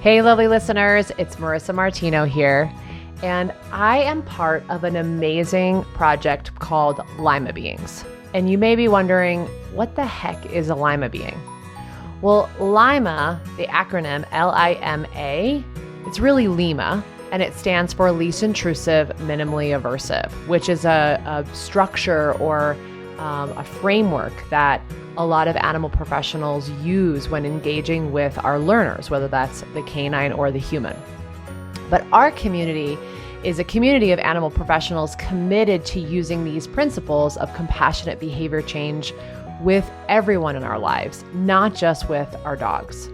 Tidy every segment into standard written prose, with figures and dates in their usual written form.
Hey, lovely listeners, it's Marissa Martino here, and I am part of an amazing project called LIMA Beings. And you may be wondering, what the heck is a LIMA being? Well, LIMA, the acronym L-I-M-A, it's really LIMA, and it stands for least intrusive, minimally aversive, which is a structure or a framework that a lot of animal professionals use when engaging with our learners, whether that's the canine or the human. But our community is a community of animal professionals committed to using these principles of compassionate behavior change with everyone in our lives, not just with our dogs.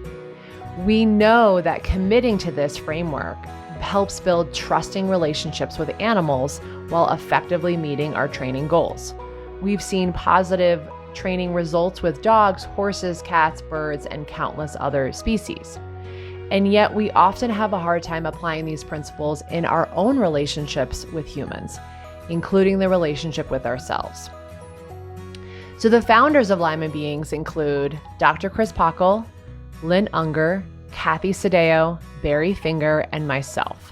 We know that committing to this framework helps build trusting relationships with animals while effectively meeting our training goals. We've seen positive training results with dogs, horses, cats, birds, and countless other species. And yet we often have a hard time applying these principles in our own relationships with humans, including the relationship with ourselves. So the founders of LIMA Beings include Dr. Chris Pachel, Lynn Ungar, Kathy Sdao, Barrie Finger, and myself.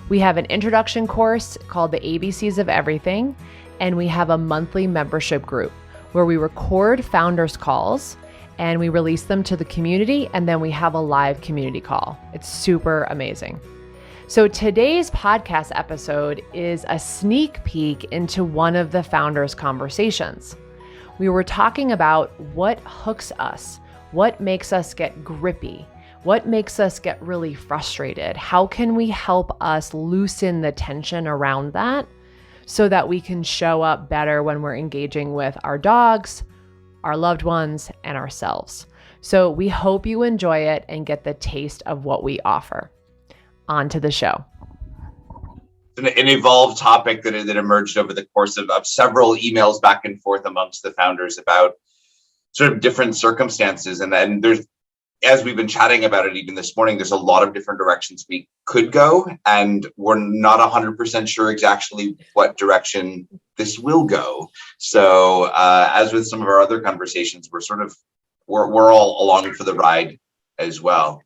We have an introduction course called the ABCs of Everything, and we have a monthly membership group where we record founders calls and we release them to the community, and then we have a live community call. It's super amazing. So today's podcast episode is a sneak peek into one of the founders' conversations. We were talking about what hooks us, what makes us get grippy, what makes us get really frustrated. How can we help us loosen the tension around that so that we can show up better when we're engaging with our dogs, our loved ones, and ourselves. So we hope you enjoy it and get the taste of what we offer. On to the show. An evolved topic that emerged over the course of several emails back and forth amongst the founders about sort of different circumstances. And then there's, as we've been chatting about it even this morning, there's a lot of different directions we could go, and we're not 100% sure exactly what direction this will go. So as with some of our other conversations, we're all along for the ride as well.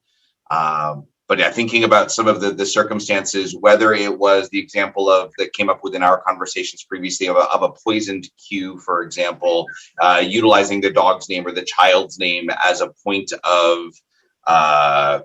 But yeah, thinking about some of the circumstances, whether it was the example of that came up within our conversations previously of a poisoned cue, for example, utilizing the dog's name or the child's name as a point of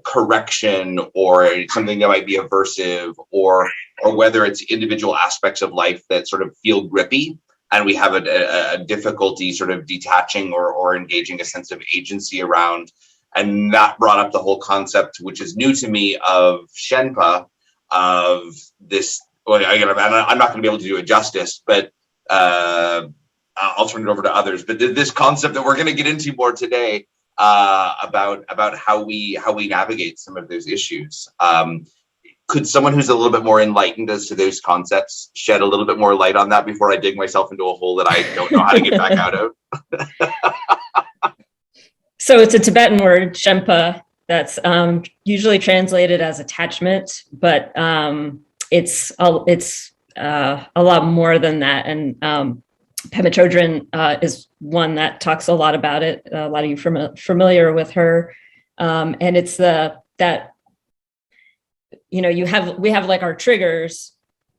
correction or something that might be aversive, or whether it's individual aspects of life that sort of feel grippy and we have a difficulty sort of detaching or engaging a sense of agency around. And that brought up the whole concept, which is new to me, of Shenpa, of this. Well, I'm not going to be able to do it justice, but I'll turn it over to others. But this concept that we're going to get into more today about how we navigate some of those issues. Could someone who's a little bit more enlightened as to those concepts shed a little bit more light on that before I dig myself into a hole that I don't know how to get back out of? So it's a Tibetan word, Shenpa, that's usually translated as attachment, but it's a lot more than that. And Pema Chodron is one that talks a lot about it. A lot of you familiar with her, and it's that we have like our triggers,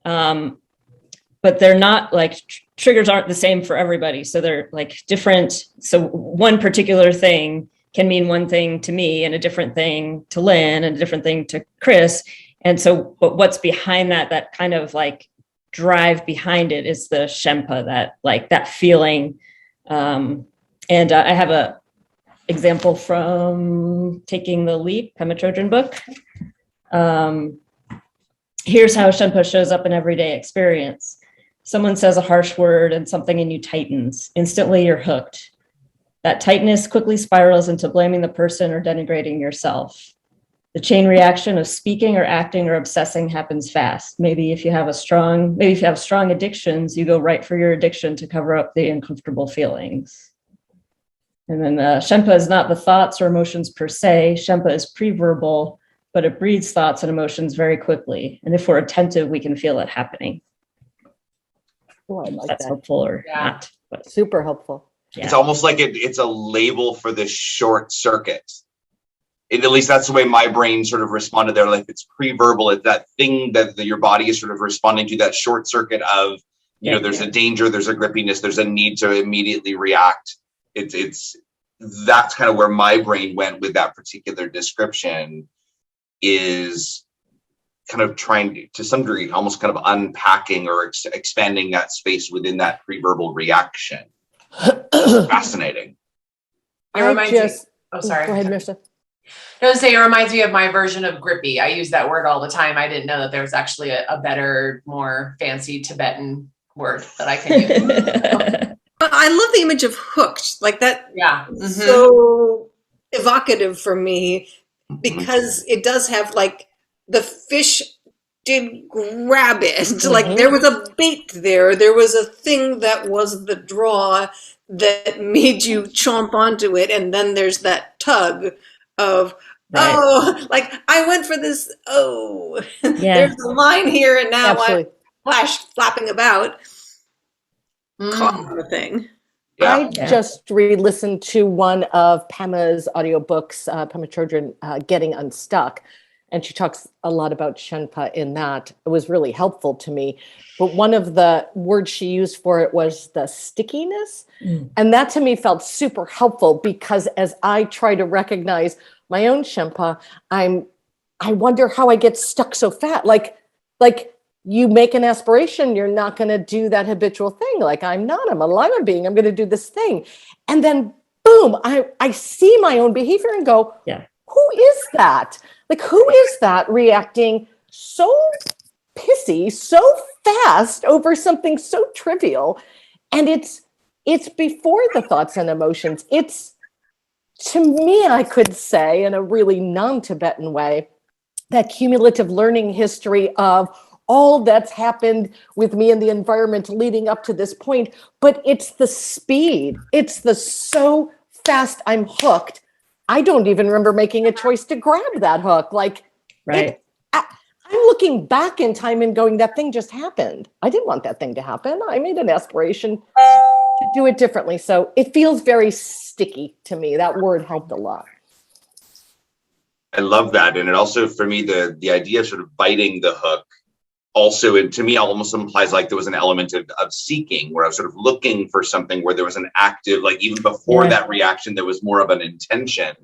but they're not like triggers aren't the same for everybody. So they're like different. So one particular thing can mean one thing to me and a different thing to Lynn and a different thing to Chris. And so, but what's behind that kind of like drive behind it is the Shenpa, that feeling. And I have a example from Taking the Leap, Pema Chodron book. Here's how Shenpa shows up in everyday experience. Someone says a harsh word and something in you tightens. Instantly, you're hooked. That tightness quickly spirals into blaming the person or denigrating yourself. The chain reaction of speaking or acting or obsessing happens fast. Maybe if you have strong addictions, you go right for your addiction to cover up the uncomfortable feelings. And then Shenpa is not the thoughts or emotions per se. Shenpa is pre-verbal, but it breeds thoughts and emotions very quickly. And if we're attentive, we can feel it happening. Oh, I like That's that. helpful or not. But Super helpful. yeah. It's almost like it's a label for the short circuit. at least that's the way my brain sort of responded there. Like, it's pre-verbal, it's that thing that your body is sort of responding to, that short circuit of, there's a danger, there's a grippiness, there's a need to immediately react. That's kind of where my brain went with that particular description, is kind of trying to some degree, almost kind of unpacking or expanding that space within that pre-verbal reaction. Fascinating. It reminds me. Oh, sorry. Go ahead, Marissa. I was saying, it reminds me of my version of grippy. I use that word all the time. I didn't know that there was actually a better, more fancy Tibetan word that I can use. I love the image of hooked, like that. Yeah. So evocative for me, because it does have, like, the fish did grab it. Like, there was a bait there. There was a thing that was the draw that made you chomp onto it. And then there's that tug of, oh, like, I went for this. Oh, there's a line here. And now I'm flapping about. Caught on the thing. I just re-listened to one of Pema's audiobooks, Pema Chodron, Getting Unstuck. And she talks a lot about Shenpa in that. It was really helpful to me. But one of the words she used for it was the stickiness. And that to me felt super helpful, because as I try to recognize my own Shenpa, I wonder how I get stuck so fast. Like you make an aspiration, you're not going to do that habitual thing. Like, I'm a LIMA being, I'm going to do this thing. And then boom, I see my own behavior and go, who is that? Like, who is that reacting so pissy, so fast over something so trivial? And it's before the thoughts and emotions. It's, to me, I could say in a really non-Tibetan way, that cumulative learning history of all that's happened with me in the environment leading up to this point. But it's the speed. It's the so fast I'm hooked. I don't even remember making a choice to grab that hook. Like, I'm looking back in time and going, that thing just happened. I didn't want that thing to happen. I made an aspiration to do it differently. So it feels very sticky to me. That word helped a lot. I love that. And it also, for me, the idea of sort of biting the hook also, and to me, almost implies like there was an element of seeking, where I was sort of looking for something, where there was an active, like, even before that reaction, there was more of an intention.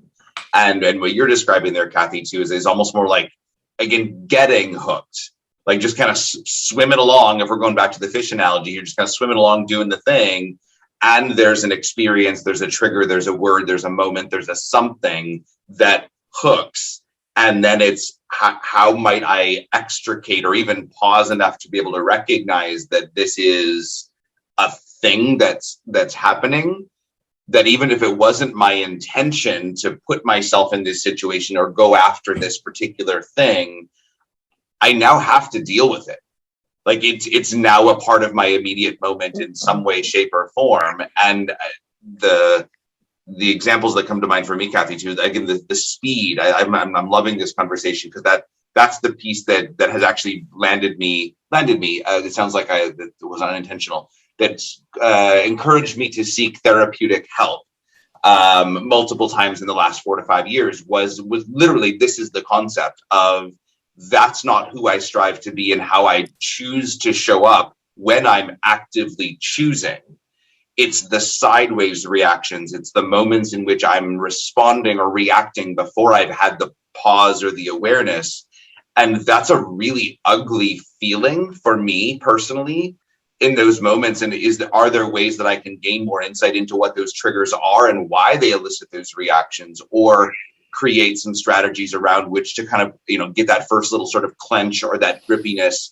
And what you're describing there, Kathy, too, is almost more like, again, getting hooked, like just kind of swimming along. If we're going back to the fish analogy, you're just kind of swimming along doing the thing. And there's an experience, there's a trigger, there's a word, there's a moment, there's a something that hooks. And then it's how might I extricate or even pause enough to be able to recognize that this is a thing that's happening, that even if it wasn't my intention to put myself in this situation or go after this particular thing, I now have to deal with it. Like, it's now a part of my immediate moment in some way, shape, or form. And the examples that come to mind for me, Kathy, too, again, the speed. I'm loving this conversation, because that's the piece that has actually landed me. It sounds like that was unintentional. That's encouraged me to seek therapeutic help multiple times in the last 4 to 5 years. Was literally, this is the concept of, that's not who I strive to be and how I choose to show up when I'm actively choosing. It's the sideways reactions. It's the moments in which I'm responding or reacting before I've had the pause or the awareness. And that's a really ugly feeling for me personally in those moments. And are there ways that I can gain more insight into what those triggers are and why they elicit those reactions, or create some strategies around which to kind of, get that first little sort of clench or that grippiness?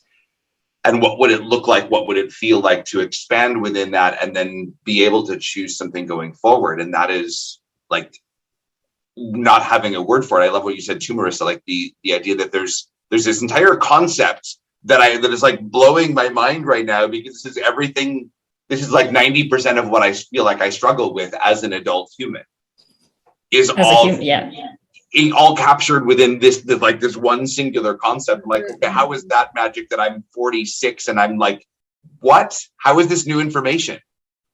And what would it look like? What would it feel like to expand within that and then be able to choose something going forward? And that is like not having a word for it. I love what you said too, Marissa, like the idea that there's this entire concept that is like blowing my mind right now, because this is everything. This is like 90% of what I feel like I struggle with as an adult human, is all captured within this one singular concept. I'm like, okay, how is that magic that I'm 46 and I'm like, what? How is this new information?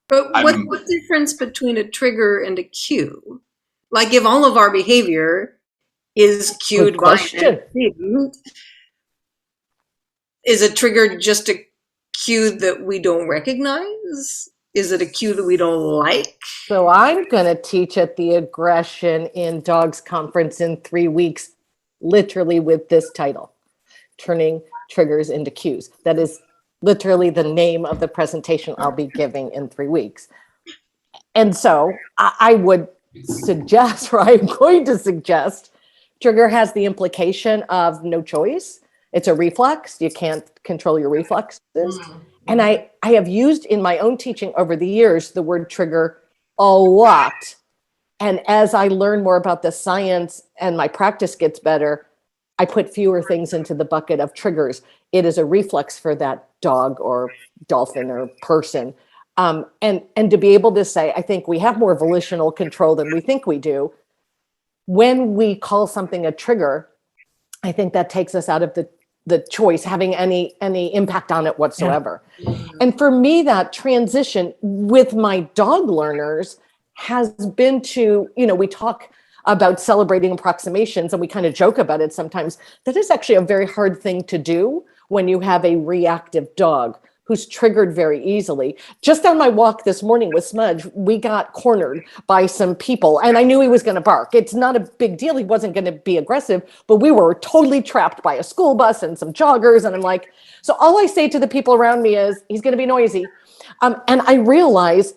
But what's the difference between a trigger and a cue? Like, if all of our behavior is cued Good by question. Is a trigger just a cue that we don't recognize? Is it a cue that we don't like? So I'm going to teach at the Aggression in Dogs conference in 3 weeks, literally with this title, Turning Triggers into Cues. That is literally the name of the presentation I'll be giving in 3 weeks. And so I would suggest, or I'm going to suggest, trigger has the implication of no choice. It's a reflex. You can't control your reflexes. And I have used in my own teaching over the years the word trigger a lot. And as I learn more about the science and my practice gets better, I put fewer things into the bucket of triggers. It is a reflex for that dog or dolphin or person. And to be able to say, I think we have more volitional control than we think we do. When we call something a trigger, I think that takes us out of the choice having any impact on it whatsoever. Yeah. And for me, that transition with my dog learners has been to, we talk about celebrating approximations and we kind of joke about it sometimes. That is actually a very hard thing to do when you have a reactive dog who's triggered very easily. Just on my walk this morning with Smudge, we got cornered by some people and I knew he was going to bark. It's not a big deal. He wasn't going to be aggressive, but we were totally trapped by a school bus and some joggers. And I'm like, so all I say to the people around me is he's going to be noisy. And I realize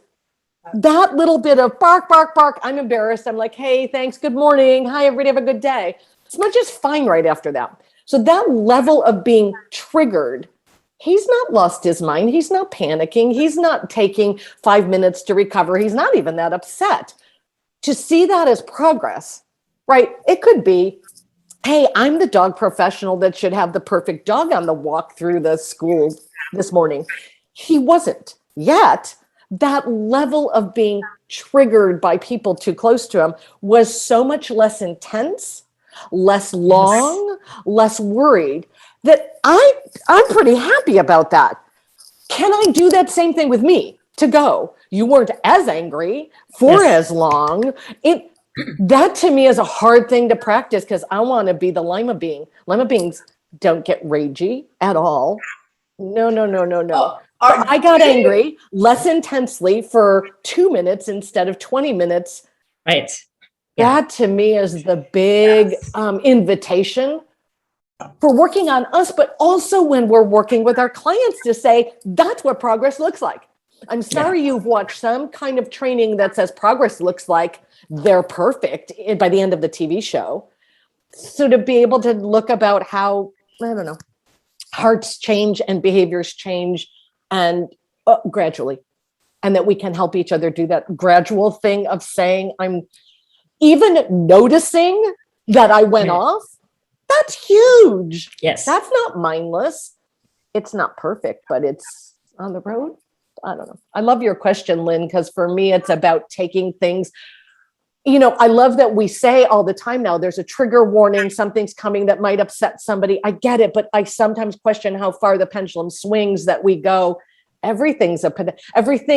that little bit of bark, bark, bark, I'm embarrassed. I'm like, hey, thanks. Good morning. Hi, everybody. Have a good day. Smudge is fine right after that. So that level of being triggered, he's not lost his mind. He's not panicking. He's not taking 5 minutes to recover. He's not even that upset. To see that as progress, right? It could be, hey, I'm the dog professional that should have the perfect dog on the walk through the school this morning. He wasn't yet. That level of being triggered by people too close to him was so much less intense, less long, less worried, that I'm pretty happy about that. Can I do that same thing with me to go? You weren't as angry for as long. That to me is a hard thing to practice because I want to be the Lima being. Lima beings don't get ragey at all. No. I got angry less intensely for 2 minutes instead of 20 minutes. Right. That to me is the big invitation for working on us, but also when we're working with our clients to say, that's what progress looks like. I'm sorry you've watched some kind of training that says progress looks like they're perfect by the end of the TV show. So to be able to look about how, I don't know, hearts change and behaviors change and gradually, and that we can help each other do that gradual thing of saying, I'm even noticing that I went off. That's huge. Yes. That's not mindless. It's not perfect, but it's on the road. I don't know. I love your question, Lynn, because for me, it's about taking things. I love that we say all the time now, there's a trigger warning, something's coming that might upset somebody. I get it, but I sometimes question how far the pendulum swings that we go. Everything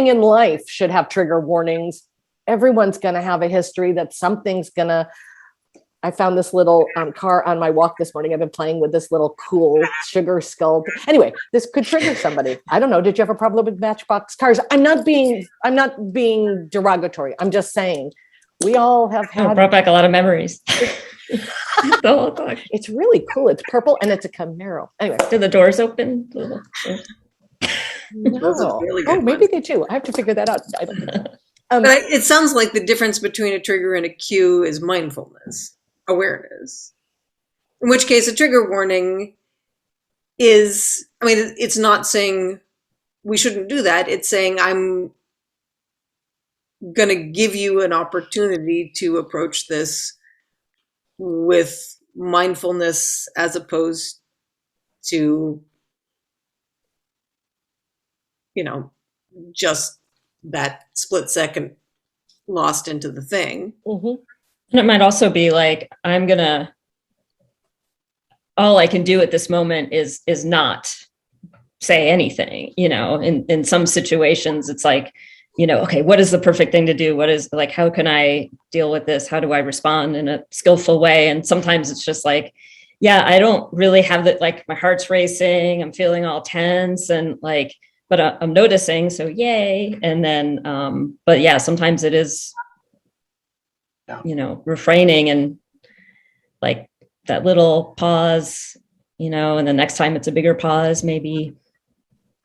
in life should have trigger warnings. Everyone's going to have a history that something's going to. I found this little car on my walk this morning. I've been playing with this little cool sugar skull. Anyway, this could trigger somebody. I don't know. Did you have a problem with Matchbox cars? I'm not being derogatory. I'm just saying we all have had. It brought back a lot of memories. The whole car. It's really cool. It's purple and it's a Camaro. Anyway, do the doors open? No. Really maybe they do. I have to figure that out. I don't know. But it sounds like the difference between a trigger and a cue is mindfulness, awareness. In which case, a trigger warning is, it's not saying we shouldn't do that. It's saying I'm going to give you an opportunity to approach this with mindfulness as opposed to, just that split second lost into the thing. Mm-hmm. And it might also be like, all I can do at this moment is not say anything, in some situations, it's like, okay, what is the perfect thing to do? What is like, how can I deal with this? How do I respond in a skillful way? And sometimes it's just like, yeah, I don't really have that, like my heart's racing, I'm feeling all tense and like, but I'm noticing, so yay. And then, but yeah, sometimes it is, refraining and like that little pause, and the next time it's a bigger pause, maybe.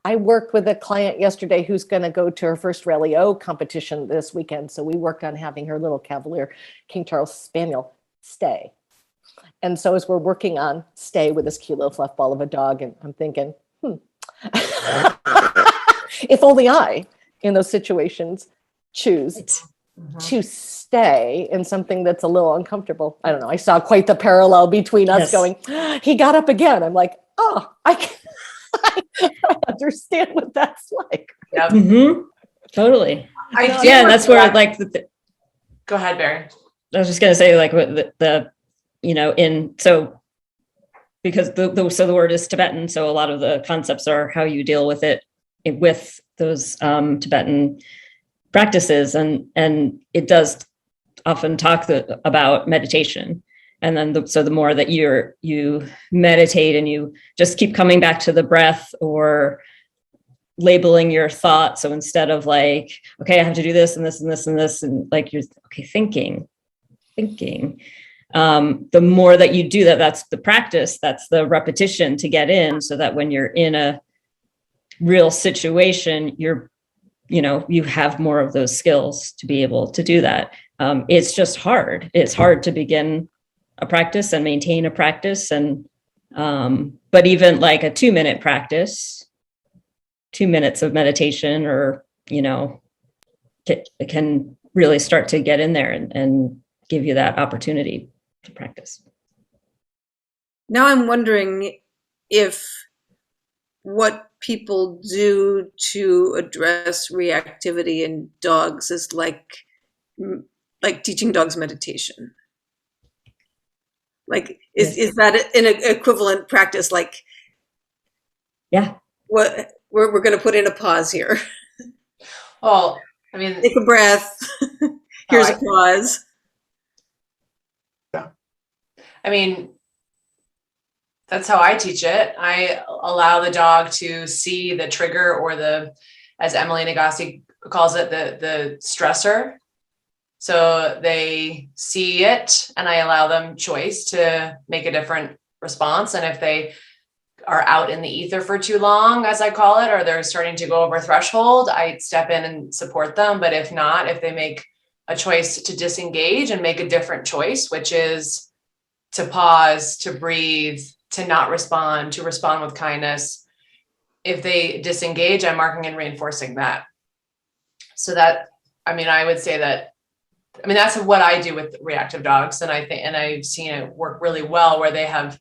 I worked with a client yesterday who's going to go to her first Rally O competition this weekend. So we worked on having her little Cavalier King Charles Spaniel stay. And so as we're working on stay with this cute little fluff ball of a dog, and I'm thinking, if only I, in those situations, choose to stay in something that's a little uncomfortable. I don't know. I saw quite the parallel between us going, he got up again. I'm like, oh, I understand what that's like. Yep. Mm-hmm. Totally. And that's where like, go ahead, Barrie. I was just going to say like because the word is Tibetan. So a lot of the concepts are how you deal with it with those Tibetan practices. And it does often talk about meditation. And then the more that you meditate and you just keep coming back to the breath or labeling your thoughts. So instead of like, okay, I have to do this and this and this and this, and like you're thinking. The more that you do that, that's the practice, that's the repetition to get in, so that when you're in a real situation, you have more of those skills to be able to do that. It's just hard. It's hard to begin a practice and maintain a practice. And, but even like a 2-minute practice, 2 minutes of meditation, or, it can really start to get in there and give you that opportunity to practice. Now I'm wondering if what people do to address reactivity in dogs is like teaching dogs meditation. Like, is that an equivalent practice? Like, yeah, what we're going to put in a pause here. Well, I mean, take a breath. Here's a pause. Yeah. I mean, that's how I teach it. I allow the dog to see the trigger, or as Emily Nagassi calls it, the stressor. So they see it, and I allow them choice to make a different response. And if they are out in the ether for too long, as I call it, or they're starting to go over threshold, I step in and support them. But if not, if they make a choice to disengage and make a different choice, which is to pause, to breathe, to not respond, to respond with kindness. If they disengage, I'm marking and reinforcing that. So that, I would say that, that's what I do with reactive dogs. And I've seen it work really well, where they have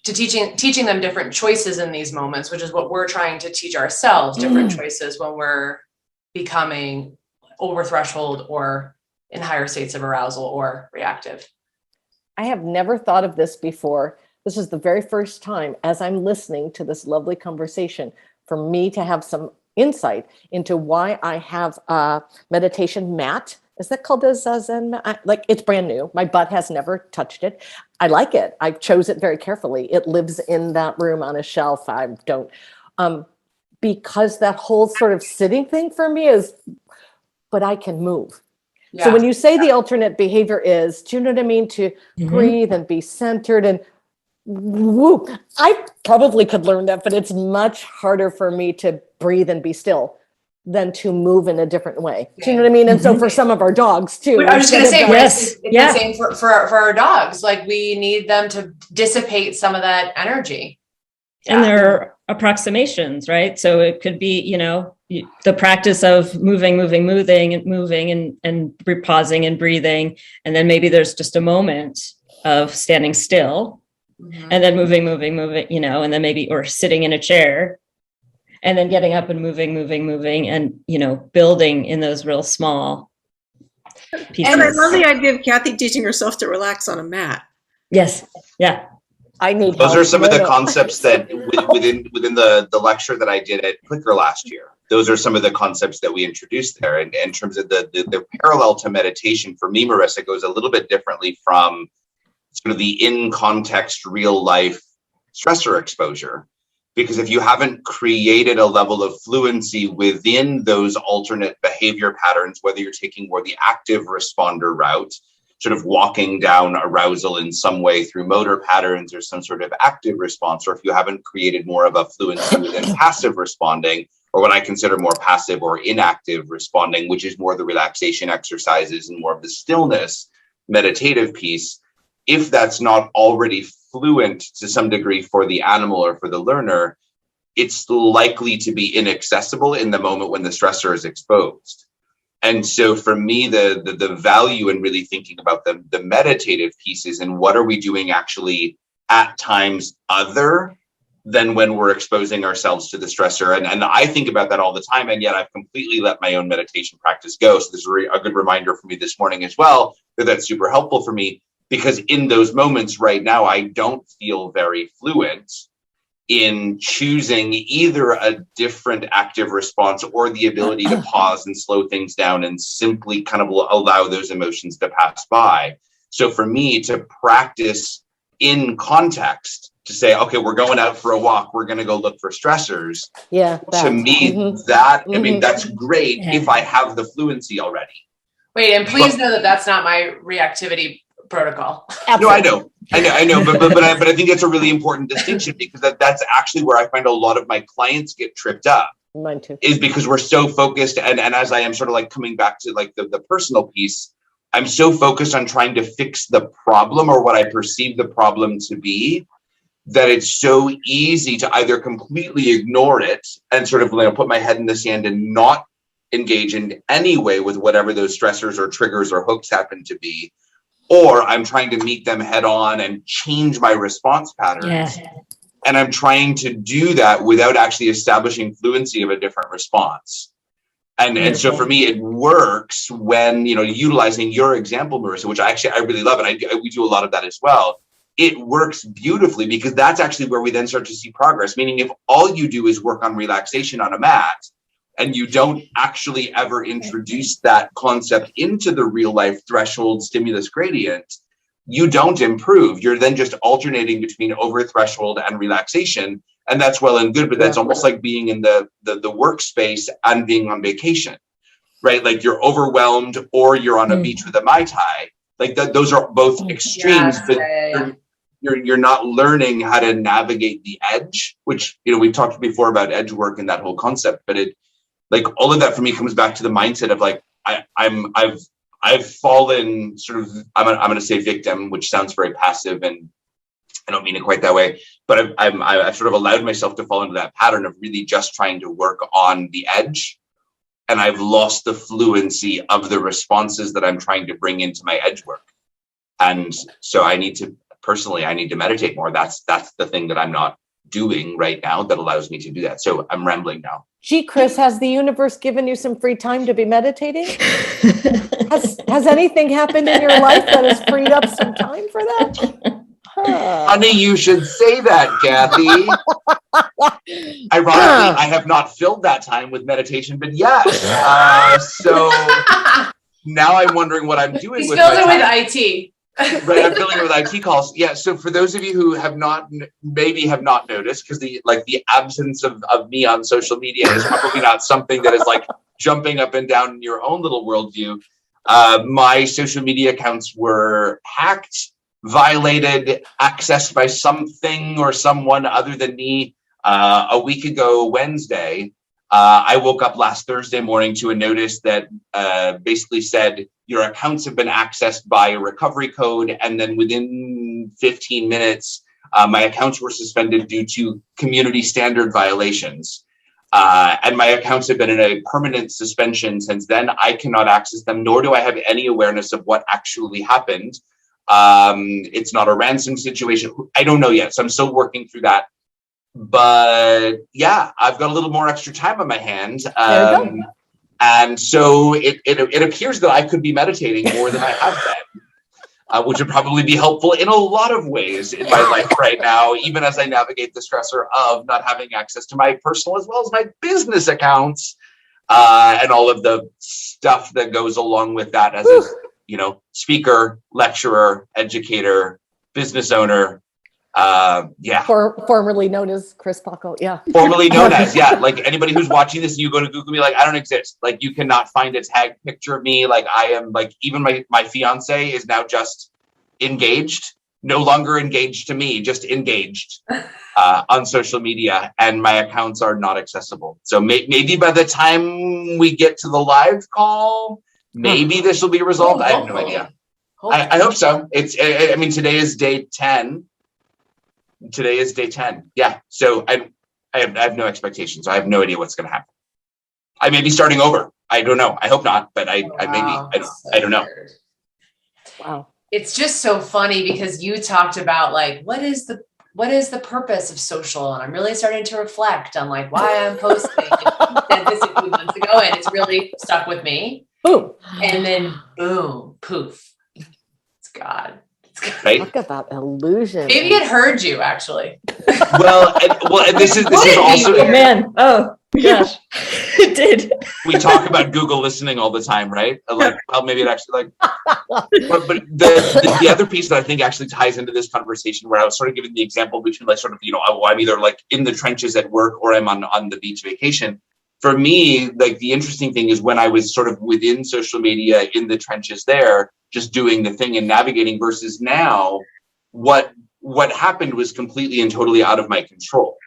teaching them different choices in these moments, which is what we're trying to teach ourselves, different choices when we're becoming over threshold or in higher states of arousal or reactive. I have never thought of this before. This is the very first time, as I'm listening to this lovely conversation, for me to have some insight into why I have a meditation mat. Is that called a Zen mat? Like, it's brand new. My butt has never touched it. I like it. I chose it very carefully. It lives in that room on a shelf. I don't, because that whole sort of sitting thing for me is, but I can move. Yeah. So when you say the alternate behavior is, do you know what I mean? To breathe and be centered and whoop. I probably could learn that, but it's much harder for me to breathe and be still than to move in a different way. Do you know what I mean? And so for some of our dogs too. I was just going to say, it's the same for our dogs. Like, we need them to dissipate some of that energy. Yeah. And there are approximations, right? So it could be, the practice of moving and pausing and breathing. And then maybe there's just a moment of standing still and then moving, and then maybe, or sitting in a chair and then getting up and moving and, building in those real small pieces. And I love the idea of Kathy teaching herself to relax on a mat. Yes. Yeah. I need those help. Are some of the concepts that within the lecture that I did at Clicker last year. those are some of the concepts that we introduced there. And in terms of the parallel to meditation, for me, Marissa, goes a little bit differently from sort of the in context, real life stressor exposure. Because if you haven't created a level of fluency within those alternate behavior patterns, whether you're taking more the active responder route, sort of walking down arousal in some way through motor patterns or some sort of active response, or if you haven't created more of a fluency within passive responding, or what I consider more passive or inactive responding, which is more the relaxation exercises and more of the stillness meditative piece, if that's not already fluent to some degree for the animal or for the learner, it's likely to be inaccessible in the moment when the stressor is exposed. And so for me, the value in really thinking about the meditative pieces and what are we doing actually at times other than when we're exposing ourselves to the stressor. And I think about that all the time, and yet I've completely let my own meditation practice go. So this is a good reminder for me this morning as well, that's super helpful for me, because in those moments right now, I don't feel very fluent in choosing either a different active response or the ability to pause and slow things down and simply kind of allow those emotions to pass by. So for me to practice in context, to say, okay, we're going out for a walk, we're going to go look for stressors. Yeah. To me, I mean, that's great if I have the fluency already. Wait, and please know that that's not my reactivity protocol. Absolutely. No, I know, but I think it's a really important distinction, because that's actually where I find a lot of my clients get tripped up. Mine too. Is because we're so focused, and as I am sort of like coming back to like the personal piece, I'm so focused on trying to fix the problem or what I perceive the problem to be, that it's so easy to either completely ignore it and sort of put my head in the sand and not engage in any way with whatever those stressors or triggers or hooks happen to be, or I'm trying to meet them head on and change my response patterns. Yeah. And I'm trying to do that without actually establishing fluency of a different response. And so for me, it works when, utilizing your example, Marissa, which I really love, and we do a lot of that as well. It works beautifully, because that's actually where we then start to see progress. Meaning, if all you do is work on relaxation on a mat, and you don't actually ever introduce that concept into the real life threshold stimulus gradient, you don't improve. You're then just alternating between over threshold and relaxation. And that's well and good, but that's almost like being in the workspace and being on vacation, right? Like you're overwhelmed, or you're on a beach with a Mai Tai. Like those are both extremes, but you're not learning how to navigate the edge, which, we've talked before about edge work and that whole concept, but all of that for me comes back to the mindset of like, I've fallen sort of, I'm going to say victim, which sounds very passive, and I don't mean it quite that way, but I've sort of allowed myself to fall into that pattern of really just trying to work on the edge. And I've lost the fluency of the responses that I'm trying to bring into my edge work. And so I need to meditate more. That's the thing that I'm not doing right now that allows me to do that. So I'm rambling now. Gee, Chris, has the universe given you some free time to be meditating? Has anything happened in your life that has freed up some time for that? Honey, you should say that, Kathy. Ironically, I have not filled that time with meditation, but yes. So now I'm wondering what I'm doing. He's with filled it with IT. Right, I'm filling it with IT calls. Yeah. So for those of you who have not noticed, because the absence of me on social media is probably not something that is like jumping up and down in your own little worldview. My social media accounts were hacked, violated, accessed by something or someone other than me. A week ago, Wednesday, I woke up last Thursday morning to a notice that basically said, your accounts have been accessed by a recovery code. And then within 15 minutes, my accounts were suspended due to community standard violations. And my accounts have been in a permanent suspension since then. I cannot access them, nor do I have any awareness of what actually happened. It's not a ransom situation. I don't know yet. So I'm still working through that. But yeah, I've got a little more extra time on my hands. And so it appears that I could be meditating more than I have which would probably be helpful in a lot of ways in my life right now, even as I navigate the stressor of not having access to my personal as well as my business accounts, and all of the stuff that goes along with that as a, speaker, lecturer, educator, business owner. Formerly known as Chris Pachel. Yeah. Formerly known as, like anybody who's watching this and you go to Google me, like, I don't exist. Like, you cannot find a tag picture of me. Like, I am, like, even my fiance is now just engaged, no longer engaged to me, just engaged on social media, and my accounts are not accessible. So maybe by the time we get to the live call, maybe this will be resolved. I have no idea. I hope so. Today is day 10. Today is day 10. Yeah. So I have no expectations. I have no idea what's going to happen. I may be starting over. I don't know. I hope not, but I don't know. Wow. It's just so funny because you talked about like, what is the purpose of social? And I'm really starting to reflect on like why I'm posting. You said this a few months ago and it's really stuck with me. Boom. And then boom, poof. It's God. Right? Talk about illusion. Maybe it heard you actually. Well, and this is also, man. Oh gosh, it did. We talk about Google listening all the time, right? Like, well, maybe it actually but the other piece that I think actually ties into this conversation, where I was sort of giving the example between like sort of, I'm either like in the trenches at work or I'm on the beach vacation. For me, like the interesting thing is when I was sort of within social media in the trenches there, just doing the thing and navigating, versus now, what happened was completely and totally out of my control,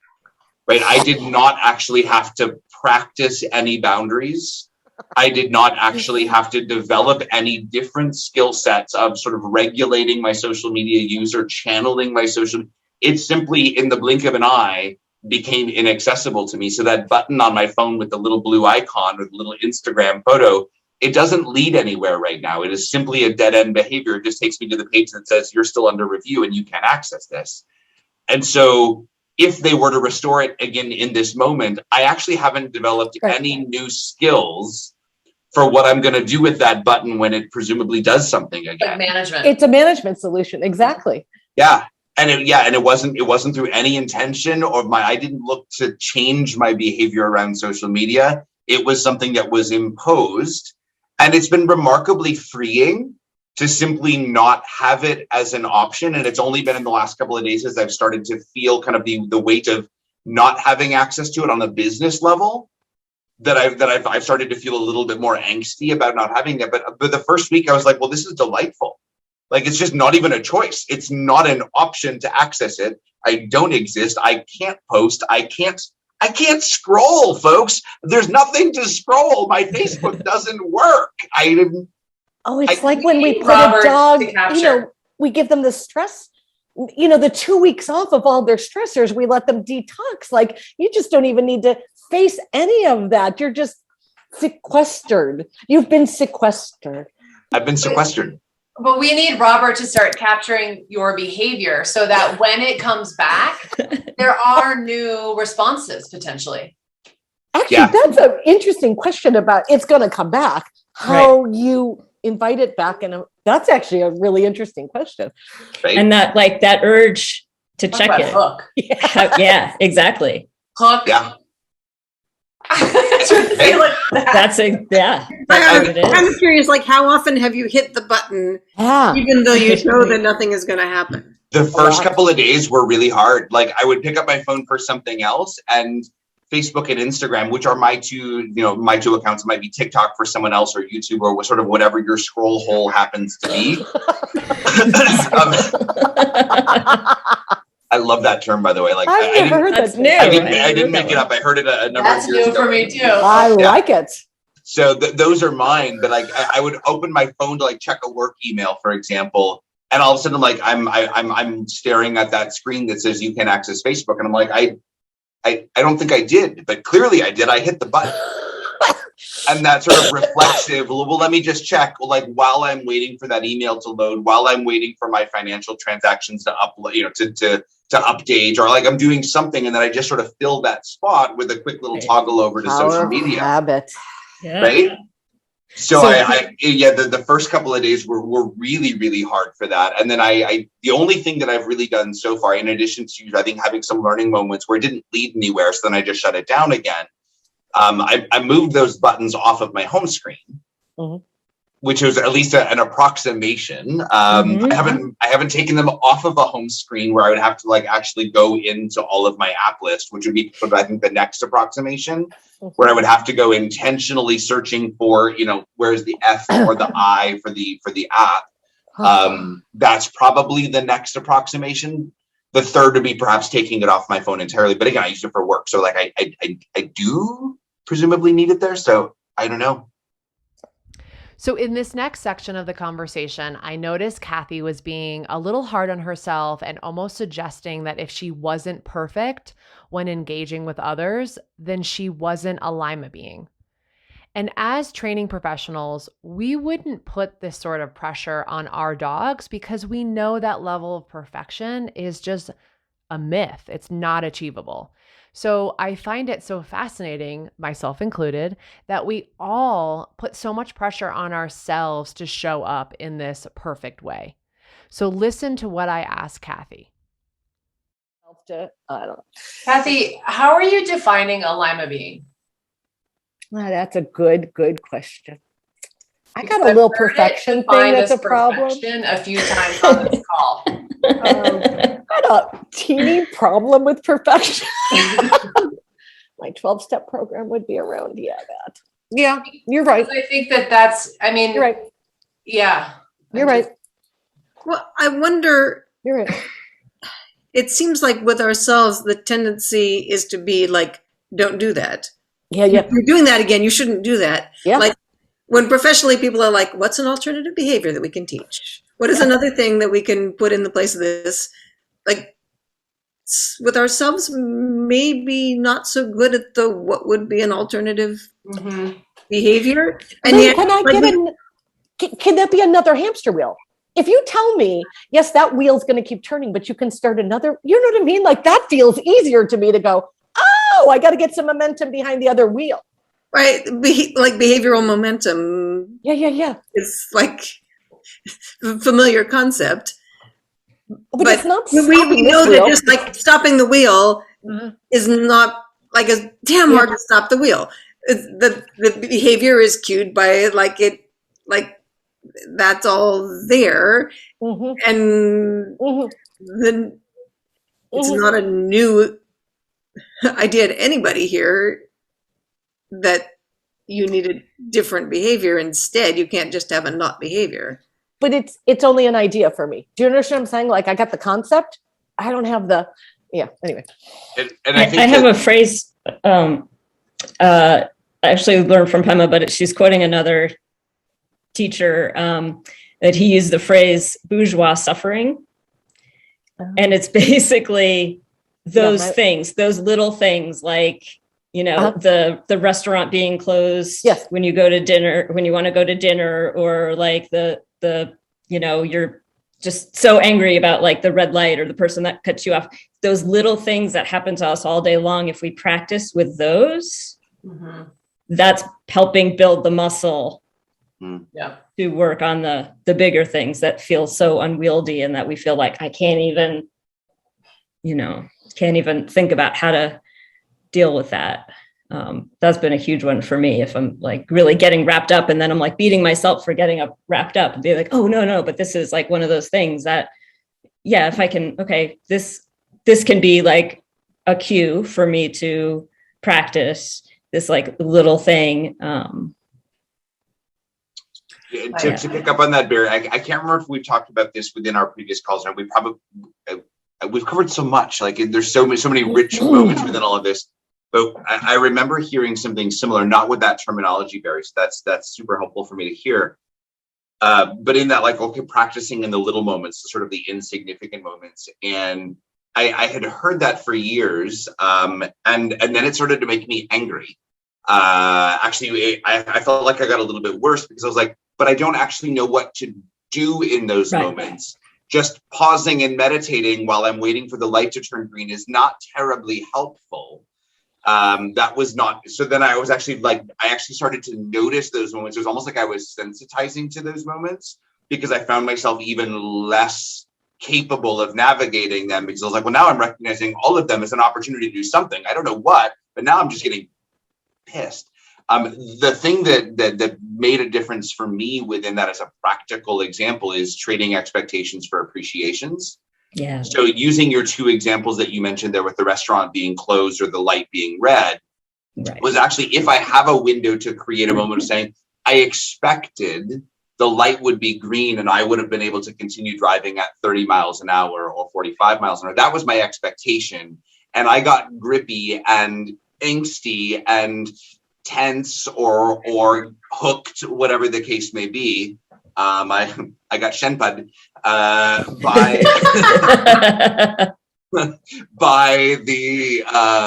right? I did not actually have to practice any boundaries. I did not actually have to develop any different skill sets of sort of regulating my social media use or channeling my social. It simply, in the blink of an eye, became inaccessible to me. So that button on my phone with the little blue icon or the little Instagram photo, it doesn't lead anywhere right now. It is simply a dead end behavior. It just takes me to the page that says you're still under review and you can't access this. And so if they were to restore it again in this moment, I actually haven't developed any new skills for what I'm going to do with that button when it presumably does something again. Like management. It's a management solution. Exactly. Yeah. And it wasn't through any intention I didn't look to change my behavior around social media. It was something that was imposed, and it's been remarkably freeing to simply not have it as an option. And it's only been in the last couple of days as I've started to feel kind of the weight of not having access to it on a business level that I've started to feel a little bit more angsty about not having it. But the first week I was like, well, this is delightful. Like, it's just not even a choice. It's not an option to access it. I don't exist. I can't post. I can't scroll, folks. There's nothing to scroll. My Facebook doesn't work. It's like when we put a dog, we give them the stress, the 2 weeks off of all their stressors, we let them detox. Like, you just don't even need to face any of that. You're just sequestered. You've been sequestered. I've been sequestered. But we need Robert to start capturing your behavior so that when it comes back, there are new responses potentially. Actually, that's an interesting question about it's going to come back. How you invite it back. And that's actually a really interesting question. Right. And that urge to check it. Hook. Yeah, exactly. Hook. Yeah. That's what it is. I'm curious, like, how often have you hit the button, even though you know that nothing is going to happen? The first couple of days were really hard. Like, I would pick up my phone for something else, and Facebook and Instagram, which are my two accounts. It might be TikTok for someone else, or YouTube, or sort of whatever your scroll hole happens to be. I love that term, by the way. Like, I didn't make it up. I heard it a number of years ago. That's new for me too. I like it. So those are mine. But like, I would open my phone to like check a work email, for example, and all of a sudden, like, I'm staring at that screen that says you can't access Facebook, and I'm like, I don't think I did, but clearly I did. I hit the button. And that sort of reflexive, well, let me just check, like, while I'm waiting for that email to load, while I'm waiting for my financial transactions to upload, to update, or like I'm doing something, and then I just sort of fill that spot with a quick little toggle over to social media. Habit. Right? So the first couple of days were really, really hard for that. And then the only thing that I've really done so far, in addition to, I think, having some learning moments where it didn't lead anywhere, so then I just shut it down again. I moved those buttons off of my home screen, which was at least an approximation. I haven't taken them off of a home screen where I would have to like actually go into all of my app list, which would be, I think, the next approximation, where I would have to go intentionally searching for, where's the F or the I for the app. That's probably the next approximation. The third would be perhaps taking it off my phone entirely. But again, I use it for work, so like I do presumably need it there. So I don't know. So in this next section of the conversation, I noticed Kathy was being a little hard on herself and almost suggesting that if she wasn't perfect when engaging with others, then she wasn't a LIMA being. And as training professionals, we wouldn't put this sort of pressure on our dogs because we know that level of perfection is just a myth. It's not achievable. So I find it so fascinating, myself included, that we all put so much pressure on ourselves to show up in this perfect way. So listen to what I asked Kathy. I don't know. Kathy, how are you defining a LIMA being? That's a good question. I got a little perfection thing that's a problem. A few times on this call. I had a teeny problem with perfection. My 12-step program would be around. That. Yeah, you're right. I think you're right. Yeah. You're right. Well, I wonder. You're right. It seems like with ourselves, the tendency is to be like, don't do that. Yeah. If you're doing that again, you shouldn't do that. Yeah. Like when professionally people are like, what's an alternative behavior that we can teach? What is another thing that we can put in the place of this? Like with ourselves, maybe not so good at the what would be an alternative behavior. And yet, can that be another hamster wheel? If you tell me, yes, that wheel's going to keep turning, but you can start another, you know what I mean? Like that feels easier to me to go, oh, I got to get some momentum behind the other wheel. Right. Like behavioral momentum. Yeah. It's like a familiar concept. But it's not we know that just like stopping the wheel is not like as damn hard to stop the wheel. The behavior is cued by that's all there, and then it's not a new idea to anybody here that you need a different behavior instead. You can't just have a not behavior. But it's only an idea for me. Do you understand what I'm saying? Like I got the concept. I don't have the, anyway. And I think I have a phrase I actually learned from Pema, but she's quoting another teacher that he used the phrase bourgeois suffering. And it's basically those things, those little things like, the restaurant being closed when you go to dinner, when you want to go to dinner, or like the you're just so angry about like the red light or the person that cuts you off. Those little things that happen to us all day long, if we practice with those, that's helping build the muscle to work on the bigger things that feel so unwieldy and that we feel like I can't even think about how to deal with that. That's been a huge one for me. If I'm like really getting wrapped up and then I'm like beating myself for getting wrapped up and be like, oh no, but this is like one of those things that, if I can, this can be like a cue for me to practice this like little thing. To pick up on that, Barrie, I can't remember if we've talked about this within our previous calls, and we've covered so much. Like there's so many rich moments within all of this. But I remember hearing something similar, not with that terminology, Barrie. So that's super helpful for me to hear. But in that, practicing in the little moments, sort of the insignificant moments. And I had heard that for years. And then it started to make me angry. Actually, I felt like I got a little bit worse because I was like, but I don't actually know what to do in those moments. Just pausing and meditating while I'm waiting for the light to turn green is not terribly helpful. That was not, so then I was actually like, I actually started to notice those moments. It was almost like I was sensitizing to those moments because I found myself even less capable of navigating them, because I was like, well, now I'm recognizing all of them as an opportunity to do something. I don't know what, but now I'm just getting pissed. The thing that made a difference for me within that as a practical example is trading expectations for appreciations. Yeah. So using your two examples that you mentioned there with the restaurant being closed or the light being red, Right. was actually, if I have a window to create a moment of saying, I expected the light would be green and I would have been able to continue driving at 30 miles an hour or 45 miles an hour. That was my expectation. And I got grippy and angsty and tense or hooked, whatever the case may be. I got shenpad by by the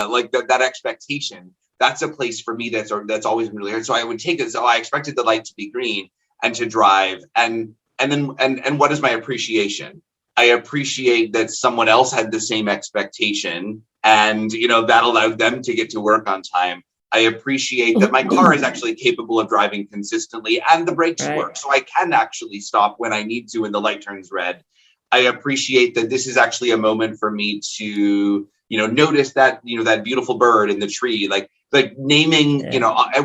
like that expectation. That's a place for me that's always been really hard. So I would take it. So I expected the light to be green and to drive, and what is my appreciation? I appreciate that someone else had the same expectation, and that allowed them to get to work on time. I appreciate that my car is actually capable of driving consistently and the brakes work, so I can actually stop when I need to when the light turns red. I appreciate that this is actually a moment for me to, notice that, that beautiful bird in the tree, like naming,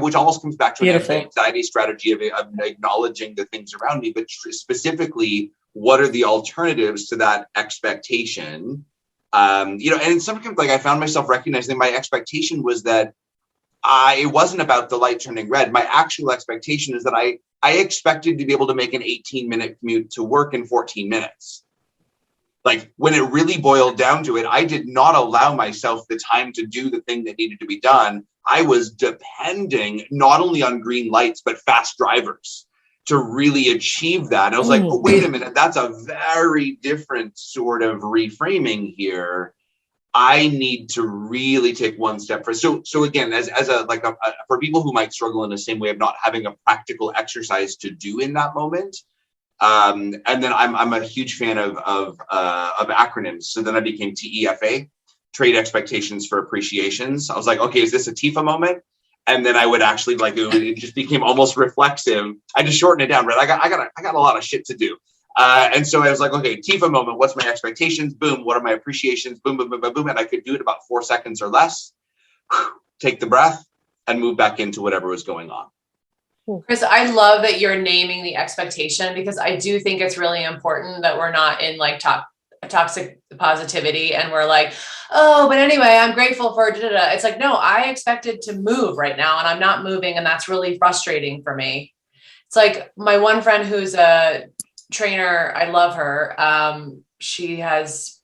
which almost comes back to an anxiety strategy of acknowledging the things around me, but specifically, what are the alternatives to that expectation? And in some cases, like I found myself recognizing my expectation was that it wasn't about the light turning red. My actual expectation is that I expected to be able to make an 18-minute commute to work in 14 minutes. Like when it really boiled down to it, I did not allow myself the time to do the thing that needed to be done. I was depending not only on green lights, but fast drivers to really achieve that. And I was like, oh, wait a minute, that's a very different sort of reframing here. I need to really take one step further. So again, as for people who might struggle in the same way of not having a practical exercise to do in that moment. And then I'm a huge fan of acronyms. So then I became TEFA, Trade Expectations for Appreciations. I was like, okay, is this a TIFA moment? And then I would actually it just became almost reflexive. I just shortened it down, right? I got a lot of shit to do. And so I was like, okay, TIFA moment, what's my expectations? Boom, what are my appreciations? Boom, boom, boom, boom, boom. And I could do it about 4 seconds or less, take the breath and move back into whatever was going on. Chris, I love that you're naming the expectation, because I do think it's really important that we're not in like toxic positivity and we're like, oh, but anyway, I'm grateful for da-da-da. It's like, no, I expected to move right now and I'm not moving. And that's really frustrating for me. It's like my one friend who's a trainer, I love her. She has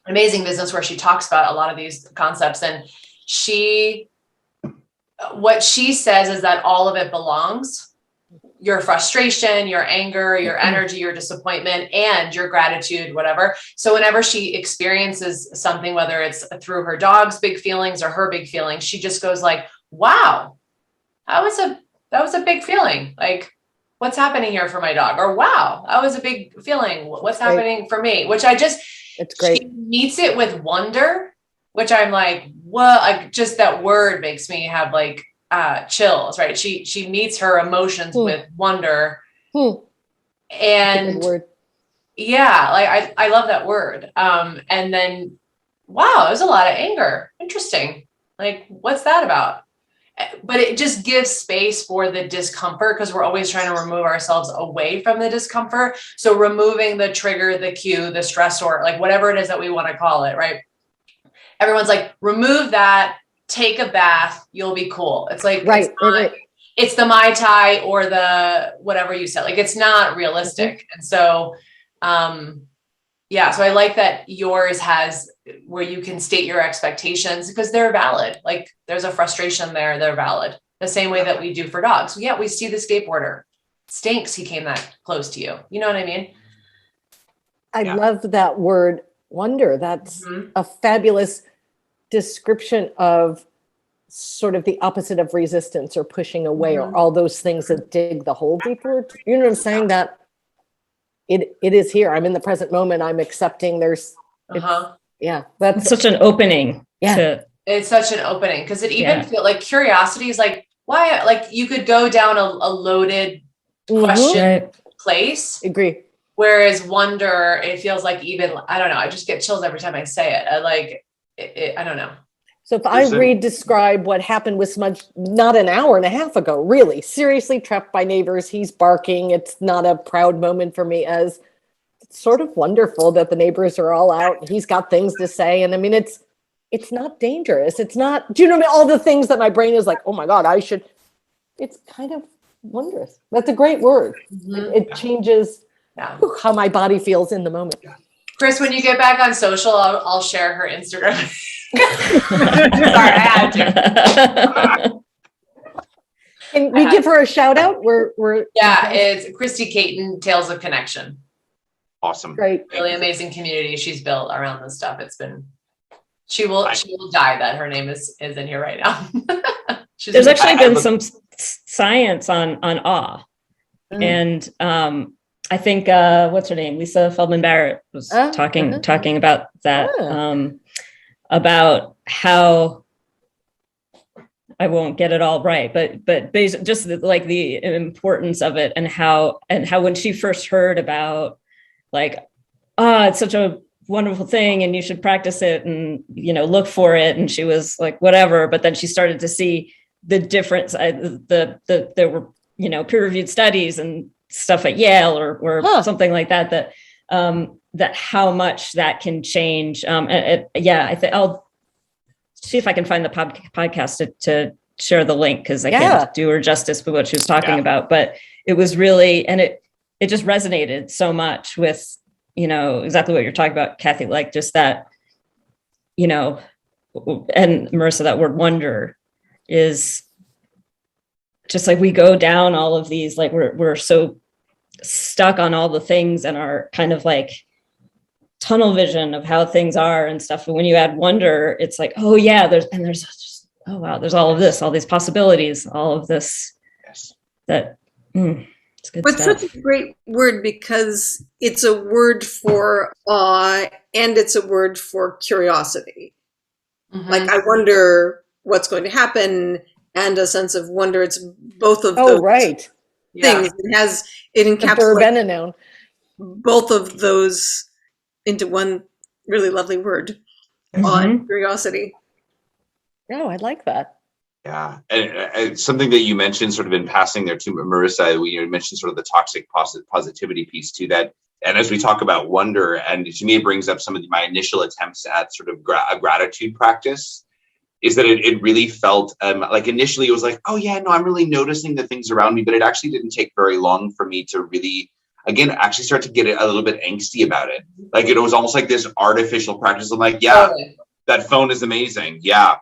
an amazing business where she talks about a lot of these concepts, and what she says is that all of it belongs. Your frustration, your anger, your energy, your disappointment, and your gratitude, whatever. So whenever she experiences something, whether it's through her dog's big feelings or her big feelings, she just goes like, wow, that was a big feeling. Like, what's happening here for my dog? Or wow, that was a big feeling. What's happening for me? Which it's great. She meets it with wonder, which I'm like, well, like just that word makes me have like chills, right? She meets her emotions with wonder. And yeah, like I love that word. And then, wow, there's a lot of anger. Interesting. Like, what's that about? But it just gives space for the discomfort, because we're always trying to remove ourselves away from the discomfort. So removing the trigger, the cue, the stressor, like whatever it is that we want to call it, right? Everyone's like, remove that, take a bath, you'll be cool. It's like, it's the Mai Tai or the whatever you said. Like, it's not realistic. And so, so I like that yours has where you can state your expectations because they're valid. Like there's a frustration there. They're valid. The same way that we do for dogs. Yeah, we see the skateboarder. Stinks he came that close to you. You know what I mean? I love that word, wonder. That's a fabulous description of sort of the opposite of resistance or pushing away or all those things that dig the hole deeper. You know what I'm saying? That it is here. I'm in the present moment. I'm accepting that's such an opening to It's such an opening because it even Yeah. feel like curiosity is like, why? Like you could go down a loaded question Right. place. Agree. Whereas wonder, it feels like even, I don't know, I just get chills every time I say it. I like it, I don't know. So if I describe what happened with Smudge not an hour and a half ago, really, seriously trapped by neighbors, he's barking. It's not a proud moment for me, as it's sort of wonderful that the neighbors are all out and he's got things to say. And I mean, it's not dangerous. It's not, do you know what I mean? All the things that my brain is like, oh my God, it's kind of wondrous. That's a great word. It changes how my body feels in the moment. Chris, when you get back on social, I'll share her Instagram. Sorry, I had to. Can we give her a shout out? It's Christy Caton, Tales of Connection. Awesome. Great. Really amazing community she's built around this stuff. It's been, she will die that her name is in here right now. There's actually been some science on awe. And I think what's her name? Lisa Feldman Barrett was talking about that, about how, I won't get it all right, but just like the importance of it, and how when she first heard about like, it's such a wonderful thing and you should practice it and, look for it. And she was like, whatever. But then she started to see the difference. There were, peer-reviewed studies and stuff at Yale or something like that how much that can change. I think I'll see if I can find the podcast to share the link, because I can't do her justice with what she was talking about. But it was really, and it just resonated so much with, exactly what you're talking about, Kathy, like just that, and Marissa, that word wonder is just like, we go down all of these, like we're so stuck on all the things and are kind of like tunnel vision of how things are and stuff. But when you add wonder, it's like, oh yeah, there's just, oh wow, there's all of this, all these possibilities, all of this. Yes. It's good stuff. Such a great word, because it's a word for awe and it's a word for curiosity. Mm-hmm. Like, I wonder what's going to happen, and a sense of wonder. It's both of those things. Yeah. It encapsulates both of those into one really lovely word. Awe and curiosity. Oh, I like that. Yeah, and something that you mentioned sort of in passing there too, Marissa, you mentioned sort of the toxic positivity piece to that. And as we talk about wonder, and to me, it brings up some of my initial attempts at sort of a gratitude practice, is that it really felt like initially it was like, oh yeah, no, I'm really noticing the things around me, but it actually didn't take very long for me to really, again, actually start to get a little bit angsty about it. Like it was almost like this artificial practice. I'm like, that phone is amazing. Yeah.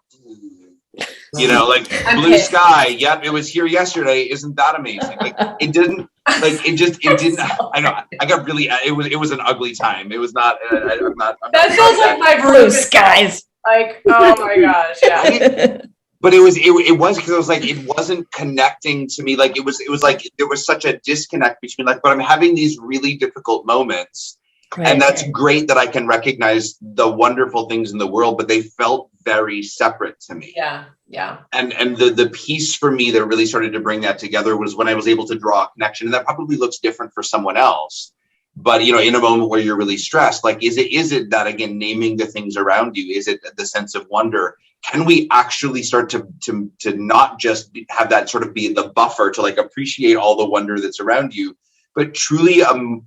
Like blue sky. Yep. It was here yesterday. Isn't that amazing? Like it didn't, I know I got really, it was an ugly time. It was not, I'm not that feels like my blue skies. Like, oh my gosh. Yeah. But it was because it was like, it wasn't connecting to me. Like it was like, there was such a disconnect between like, but I'm having these really difficult moments. Right, and that's great that I can recognize the wonderful things in the world, but they felt very separate to me. Yeah. Yeah. And the piece for me that really started to bring that together was when I was able to draw a connection. And that probably looks different for someone else. But, in a moment where you're really stressed, like, is it that, again, naming the things around you? Is it the sense of wonder? Can we actually start to not just have that sort of be the buffer to like appreciate all the wonder that's around you, but truly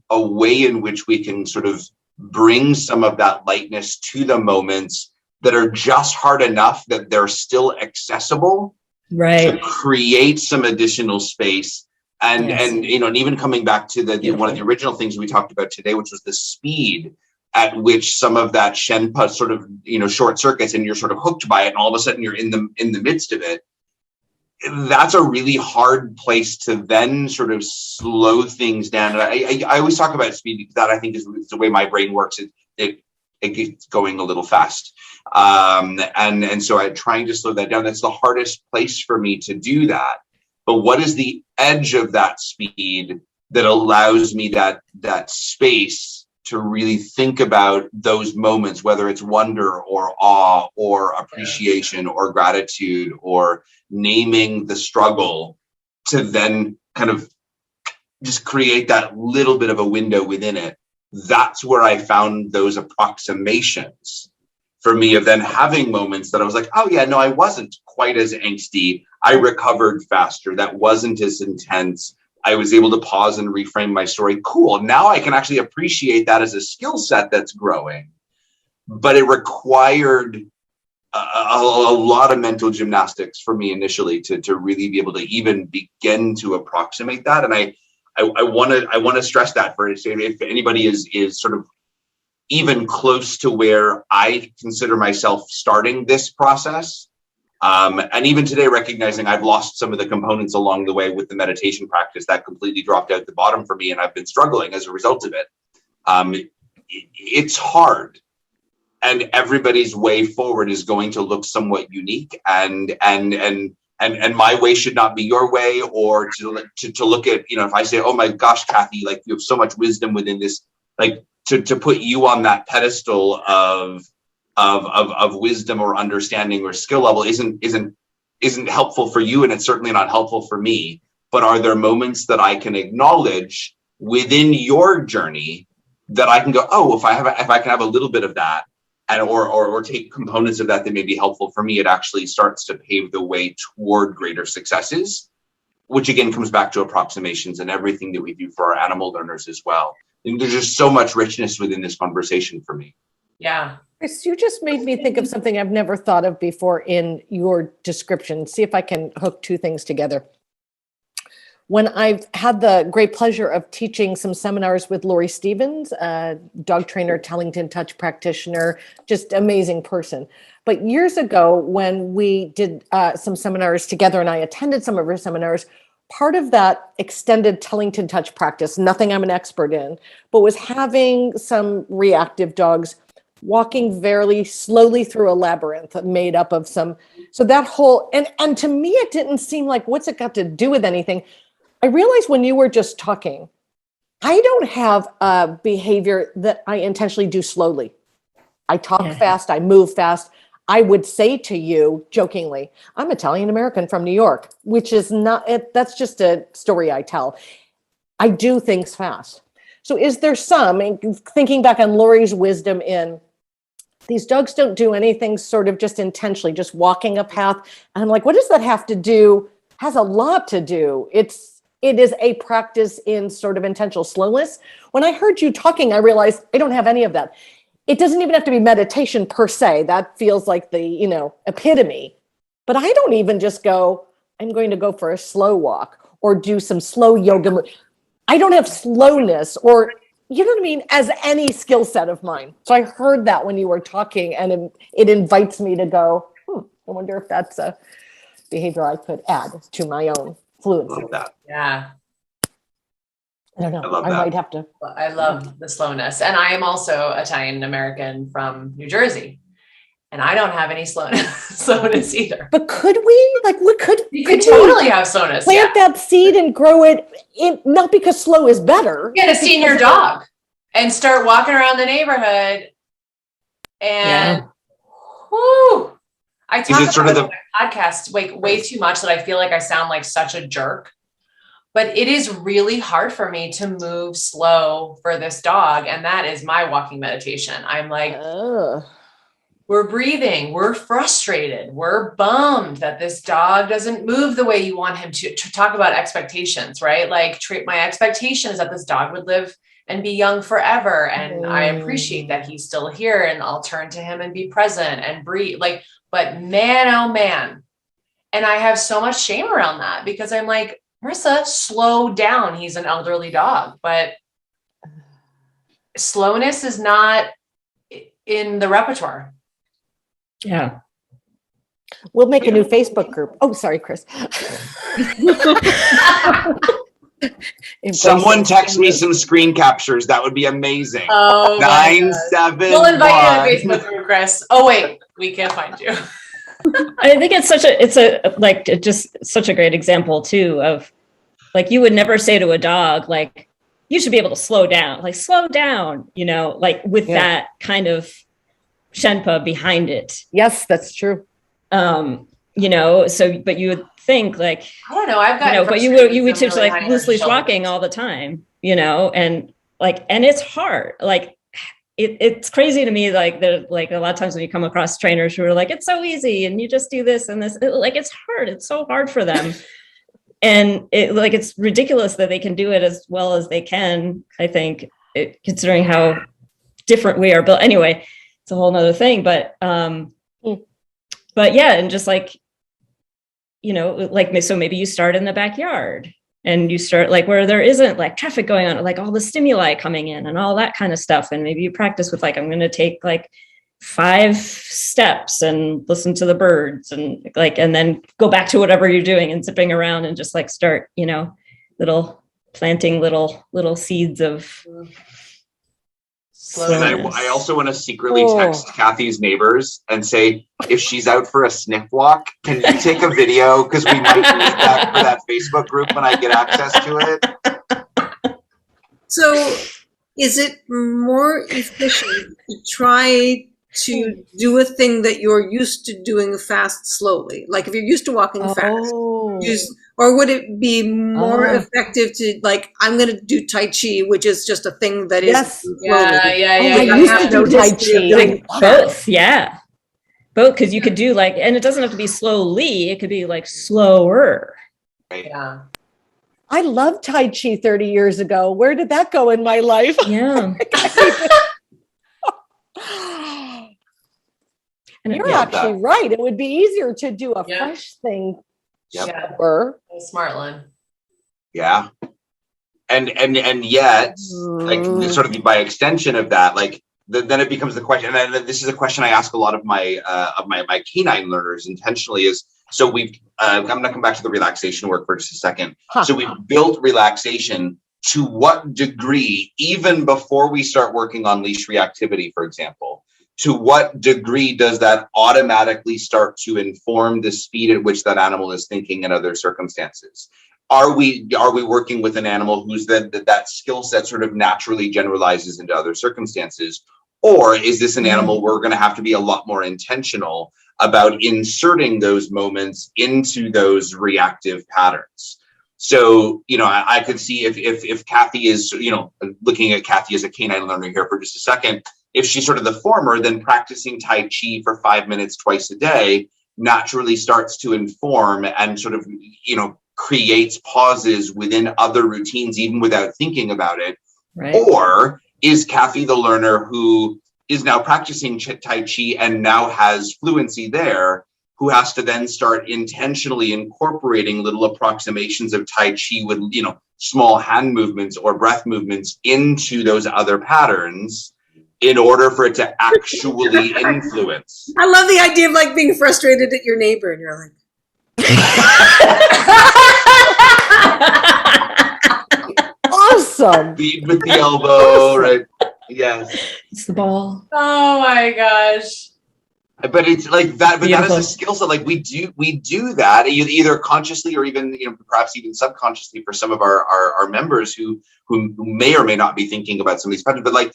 a way in which we can sort of bring some of that lightness to the moments that are just hard enough that they're still accessible, right? To create some additional space. And even coming back to one of the original things we talked about today, which was the speed at which some of that Shenpa sort of, short circuits and you're sort of hooked by it. And all of a sudden you're in the midst of it. That's a really hard place to then sort of slow things down. And I always talk about speed because that I think is the way my brain works. It gets going a little fast. And so I'm trying to slow that down. That's the hardest place for me to do that. But what is the edge of that speed that allows me that space to really think about those moments, whether it's wonder or awe or appreciation or gratitude or naming the struggle, to then kind of just create that little bit of a window within it. That's where I found those approximations for me of then having moments that I was like, oh yeah, no, I wasn't quite as angsty. I recovered faster. That wasn't as intense. I was able to pause and reframe my story. Cool. Now I can actually appreciate that as a skill set that's growing. But it required a lot of mental gymnastics for me initially to really be able to even begin to approximate that. And I want to stress that for if anybody is sort of even close to where I consider myself starting this process. And even today, recognizing I've lost some of the components along the way with the meditation practice that completely dropped out the bottom for me, and I've been struggling as a result of it. It's hard, and everybody's way forward is going to look somewhat unique, and my way should not be your way, or to look at, if I say, oh my gosh, Kathy, like you have so much wisdom within this, like to put you on that pedestal of wisdom or understanding or skill level isn't helpful for you, and it's certainly not helpful for me. But are there moments that I can acknowledge within your journey that I can go, oh, if I can have a little bit of that, and or take components of that may be helpful for me, it actually starts to pave the way toward greater successes, which again comes back to approximations and everything that we do for our animal learners as well. And there's just so much richness within this conversation for me. Yeah. Chris, you just made me think of something I've never thought of before in your description. See if I can hook two things together. When I've had the great pleasure of teaching some seminars with Lori Stevens, a dog trainer, Tellington Touch practitioner, just amazing person. But years ago, when we did some seminars together and I attended some of her seminars, part of that extended Tellington Touch practice, nothing I'm an expert in, but was having some reactive dogs walking very slowly through a labyrinth made up of some, so that whole, and to me, it didn't seem like, what's it got to do with anything? I realized when you were just talking, I don't have a behavior that I intentionally do slowly. I talk fast, I move fast. I would say to you jokingly, I'm Italian American from New York, which is not, that's just a story I tell. I do things fast. So is there some, thinking back on Lori's wisdom in, these dogs don't do anything sort of just intentionally, just walking a path. And I'm like, what does that have to do? Has a lot to do. It is a practice in sort of intentional slowness. When I heard you talking, I realized I don't have any of that. It doesn't even have to be meditation per se. That feels like the, epitome. But I don't even just go, I'm going to go for a slow walk or do some slow yoga. I don't have slowness or, you know what I mean, as any skill set of mine. So I heard that when you were talking, and it invites me to go, I wonder if that's a behavior I could add to my own fluency. Love that. Yeah. I don't know. I might have to. I love the slowness. And I am also Italian American from New Jersey. And I don't have any slowness either. But could we? You could totally have slowness. Plant that seed and grow it in, not because slow is better. Get a senior dog and start walking around the neighborhood. And whoo, I talk about it on my podcast way too much that I feel like I sound like such a jerk. But it is really hard for me to move slow for this dog. And that is my walking meditation. I'm like, we're breathing. We're frustrated. We're bummed that this dog doesn't move the way you want him to talk about expectations, right? Like my expectation is that this dog would live and be young forever. And I appreciate that he's still here, and I'll turn to him and be present and breathe. But man, oh man. And I have so much shame around that because I'm like, Marissa, slow down. He's an elderly dog, but slowness is not in the repertoire. Yeah. We'll make a new Facebook group. Oh, sorry, Chris. Someone text me some screen captures. That would be amazing. Oh, 971. We'll invite you to the Facebook group, Chris. Oh wait, we can't find you. I think it's just such a great example too of, like, you would never say to a dog, like, you should be able to slow down, like with that kind of Shenpa behind it. Yes, that's true. So, but you would think like, I don't know. I've got, but you would teach like loose leash walking all the time, and it's hard. Like it's crazy to me. Like there's like a lot of times when you come across trainers who are like, it's so easy and you just do this and this, like it's hard. It's so hard for them. And it's ridiculous that they can do it as well as they can, I think, considering how different we are built. Anyway, it's a whole nother thing, but yeah, and just like, so maybe you start in the backyard and you start like where there isn't like traffic going on, like all the stimuli coming in and all that kind of stuff. And maybe you practice with like, I'm going to take like 5 steps and listen to the birds and then go back to whatever you're doing and zipping around and just like start, planting little seeds of. And I also want to secretly text Kathy's neighbors and say, if she's out for a sniff walk, can you take a video? Because we might need that for that Facebook group when I get access to it. So is it more efficient to try to do a thing that you're used to doing fast, slowly? Like if you're used to walking fast, or would it be more effective to like, I'm going to do Tai Chi, which is just a thing that is slowly. I used to do Tai Chi. Both, yeah. Both, because you could do like, and it doesn't have to be slowly, it could be like slower. Right. Yeah. I loved Tai Chi 30 years ago. Where did that go in my life? Yeah. And you're actually right. It would be easier to do a fresh thing. Yep. Smart, Lynn. Yeah. And yet, like sort of by extension of that, like then it becomes the question, and this is a question I ask a lot of my canine learners intentionally is, so I'm going to come back to the relaxation work for just a second. So we've built relaxation to what degree, even before we start working on leash reactivity, for example, to what degree does that automatically start to inform the speed at which that animal is thinking in other circumstances? Are we working with an animal who's that skill set sort of naturally generalizes into other circumstances? Or is this an animal where we're going to have to be a lot more intentional about inserting those moments into those reactive patterns? So, I could see if Kathy is, looking at Kathy as a canine learner here for just a second, if she's sort of the former, then practicing Tai Chi for 5 minutes twice a day naturally starts to inform and sort of, creates pauses within other routines, even without thinking about it. Right. Or is Kathy the learner who is now practicing Tai Chi and now has fluency there, who has to then start intentionally incorporating little approximations of Tai Chi with, small hand movements or breath movements into those other patterns in order for it to actually influence. I love the idea of like being frustrated at your neighbor and you're like, awesome. Lead with the elbow, right? Yes. It's the ball. Oh my gosh. But it's like that, but Beautiful. that is a skill set. Like we do that either consciously or even, perhaps even subconsciously for some of our members who may or may not be thinking about some of these patterns, but like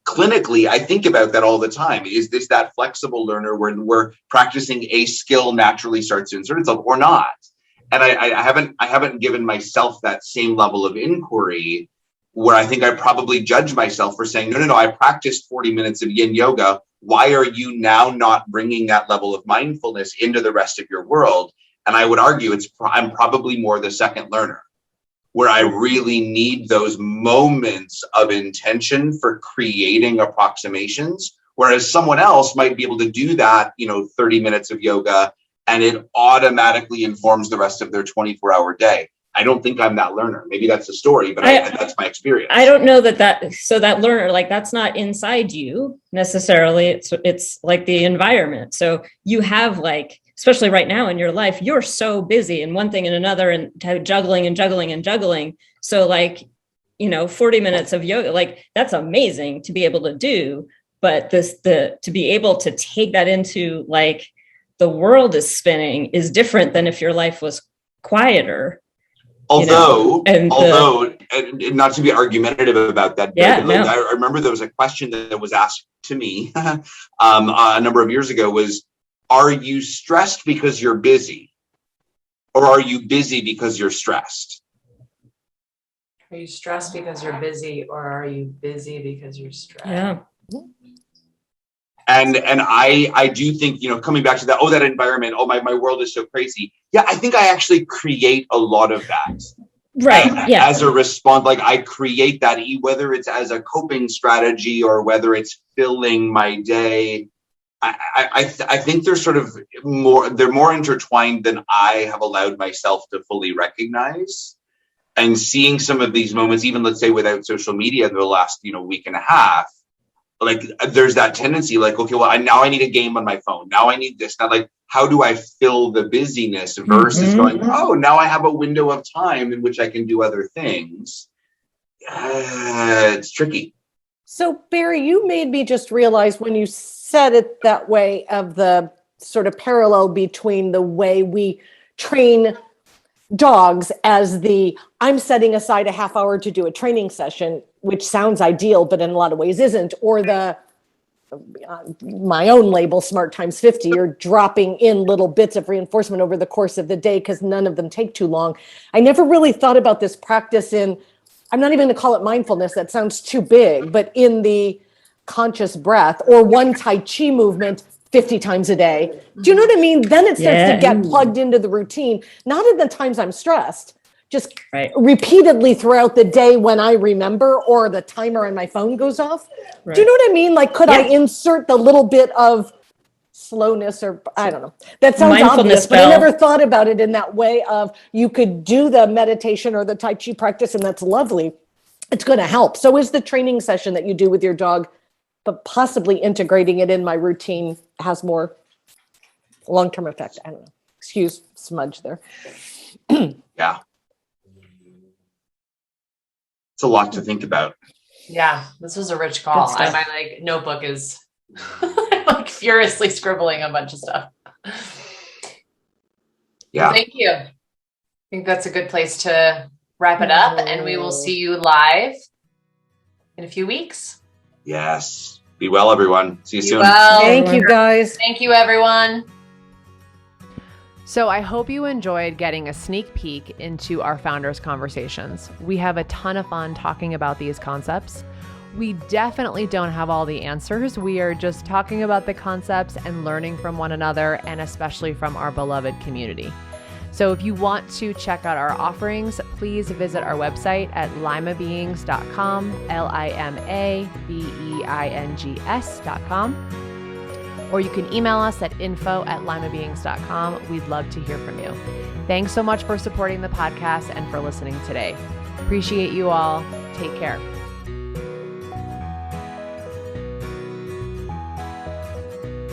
clinically, I think about that all the time. Is this that flexible learner where practicing a skill naturally starts to insert itself or not? And I haven't given myself that same level of inquiry where I think I probably judge myself for saying, no, I practiced 40 minutes of yin yoga. Why are you now not bringing that level of mindfulness into the rest of your world? And I would argue I'm probably more the second learner, where I really need those moments of intention for creating approximations, whereas someone else might be able to do that, 30 minutes of yoga, and it automatically informs the rest of their 24-hour day. I don't think I'm that learner. Maybe that's the story, but that's my experience. I don't know that learner, like that's not inside you necessarily. It's like the environment. So you have like, especially right now in your life, you're so busy and one thing and another and juggling and juggling and juggling. So like, 40 minutes of yoga, like that's amazing to be able to do. But to be able to take that into like the world is spinning is different than if your life was quieter. Although, and not to be argumentative about that, I remember there was a question that was asked to me a number of years ago was, are you stressed because you're busy? Or are you busy because you're stressed? Are you stressed because you're busy, or are you busy because you're stressed? Yeah. And I do think, coming back to that, that environment, my world is so crazy. Yeah, I think I actually create a lot of that. Right. Yeah. As a response, like I create that, whether it's as a coping strategy or whether it's filling my day. I think they're sort of more intertwined than I have allowed myself to fully recognize. And seeing some of these moments, even let's say without social media in the last, week and a half, like there's that tendency like, okay, well, now I need a game on my phone. Now I need this. Now, like, how do I fill the busyness versus going, oh, now I have a window of time in which I can do other things. It's tricky. So Barrie, you made me just realize when you said it that way of the sort of parallel between the way we train dogs as I'm setting aside a half hour to do a training session, which sounds ideal, but in a lot of ways isn't, or my own label, smart times 50, you're dropping in little bits of reinforcement over the course of the day because none of them take too long. I never really thought about this practice I'm not even going to call it mindfulness, that sounds too big, but in the conscious breath or one Tai Chi movement 50 times a day. Do you know what I mean? Then it starts to get plugged into the routine, not in the times I'm stressed, just repeatedly throughout the day when I remember or the timer on my phone goes off. Right. Do you know what I mean? Like, could I insert the little bit of slowness or I don't know. That sounds obvious, but I never thought about it in that way of you could do the meditation or the Tai Chi practice and that's lovely. It's going to help. So is the training session that you do with your dog, but possibly integrating it in my routine has more long-term effect. I don't know. Excuse smudge there. Yeah. It's a lot to think about. Yeah, this was a rich call. My notebook is furiously scribbling a bunch of stuff. Yeah. Well, thank you. I think that's a good place to wrap it up, and we will see you live in a few weeks. Yes. Be well, everyone. See you soon. Well. Thank you, guys. Thank you, everyone. So I hope you enjoyed getting a sneak peek into our founders' conversations. We have a ton of fun talking about these concepts. We definitely don't have all the answers. We are just talking about the concepts and learning from one another, and especially from our beloved community. So if you want to check out our offerings, please visit our website at limabeings.com, limabeings.com, or you can email us at info@limabeings.com. We'd love to hear from you. Thanks so much for supporting the podcast and for listening today. Appreciate you all. Take care.